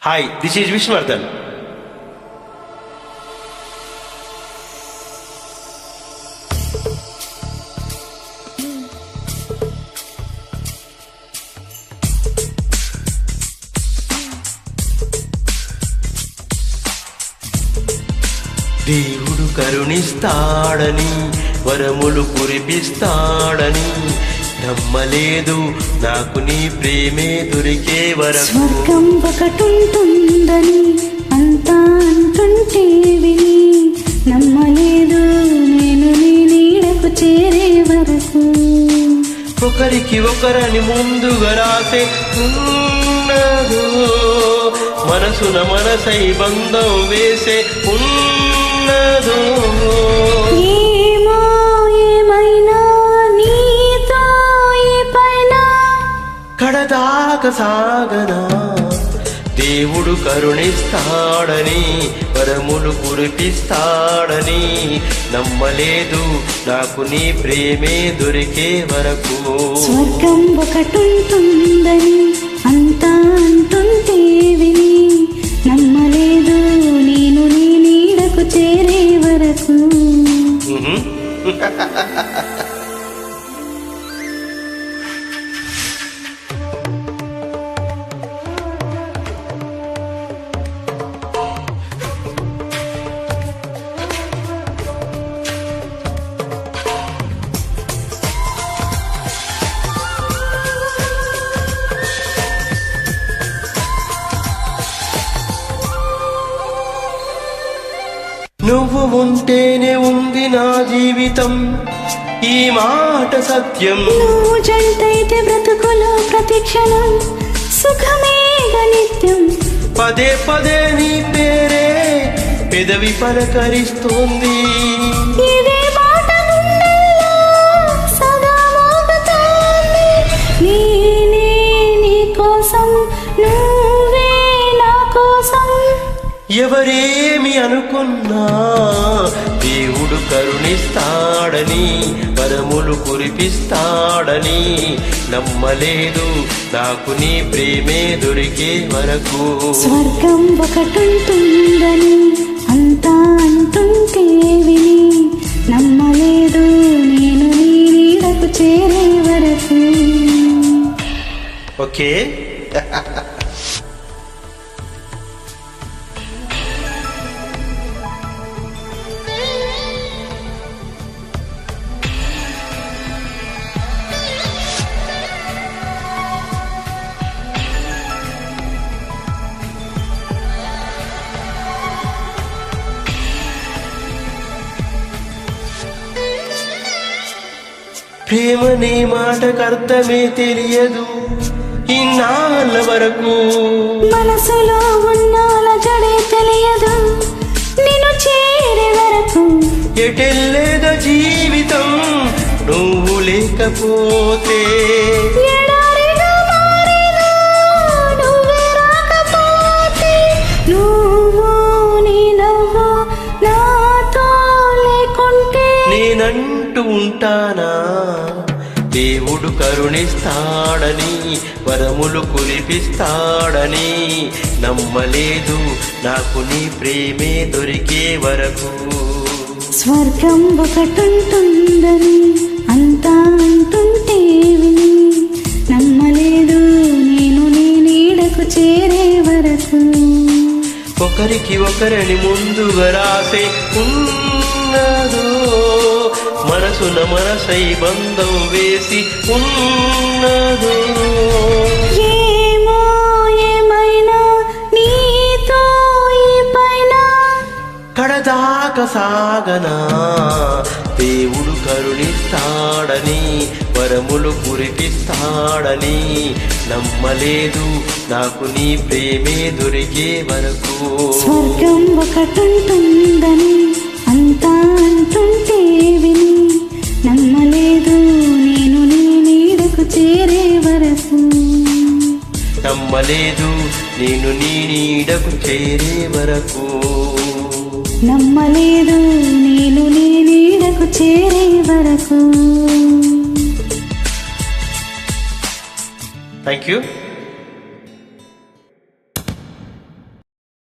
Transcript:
Hi, this is Vishwardhan. దేవుడు కరుణిస్తాడని వరములు కురిపిస్తాడని నమ్మలేదు నాకు నీ ప్రేమే దొరికే వరకు. స్వర్గం ఒకటుంటుందని అంతా అంటుంటే విని నమ్మలేదు నేను నీ నీడకు చేరే వరకు. ఒకరికి ఒకరని ముందుగా రాసే ఉన్నదో మనసున మనసై బంధం వేసే ఉన్నదో. ఏమో ఏమైనా నీతో ఈ పైన కడదాక సాగనా దేవుడు కరుణిస్తాడని వరములు కురిపిస్తాడని నమ్మలేదు నాకు నీ ప్రేమే దొరికే వరకు. స్వర్గం ఒకటుంటుందని అంతా అంటుంటే విని నమ్మలేదు నేను నీ నీడకు చేరే వరకు. నువ్వు ఉంటేనే ఉంది నా జీవితం ఈ మాట సత్యం. నువ్వు జంటైతే బ్రతుకులో ప్రతిక్షణం సుఖమే నిత్యం. పదే పదే నీ పేరే పెదవి పలకరిస్తోంది. ఇదే మాట గుండెల్లో సదా మోగుతోంది. నేనే నీ కోసం నువ్వే నా కోసం. ఎవరేమి అనుకున్నా దేవుడు కరుణిస్తాడని వరములు కురిపిస్తాడని నమ్మలేదు నాకు నీ ప్రేమే దొరికే వరకు. స్వర్గం ఒకటుంటుందని అంతా అంటుంటే విని నమ్మలేదు నేను నీ నీడకు చేరే వరకు. ఓకే. ప్రేమనే మాటకర్థమే తెలియదు ఇన్నాళ్ళ వరకు. మనసులో ఉన్న అలజడే తెలియదు నిన్ను చేరే వరకు. ఎటెల్లేదో జీవితం నువ్వు లేకపోతే. ఎడారిగా మారినా నువ్వే రాకపోతే. నువ్వు నీ నవ్వు నాతో లేకుంటే నేనంటూ ఉంటానా దేవుడు కరుణిస్తాడని వరములు కురిపిస్తాడని నమ్మలేదు నాకు నీ ప్రేమే దొరికే వరకు. స్వర్గం ఒకటుంటుందని అంతా అంటుంటే విని నమ్మలేదు నేను నీ నీడకు చేరే వరకు. ఒకరికి ఒకరిని ముందుగా రాసే ఉన్నదో మనసున మనసై బంధం వేసి ఉన్నదో. ఏమో ఏమైనా నీతో ఈ పైన కడదాక సాగనా దేవుడు కరుణిస్తాడని వరములు కురిపిస్తాడని నమ్మలేదు నాకు నీ ప్రేమే దొరికే వరకు. స్వర్గం ఒకటుంటుందని అంతా అంటుంటే విని నమ్మలేదు నేను నీ నీడకు చేరే వరకు. నమ్మలేదు నేను నీ నీడకు చేరే వరకు. నమ్మలేదు నేను నీ నీడకు చేరే వరకు. Thank you.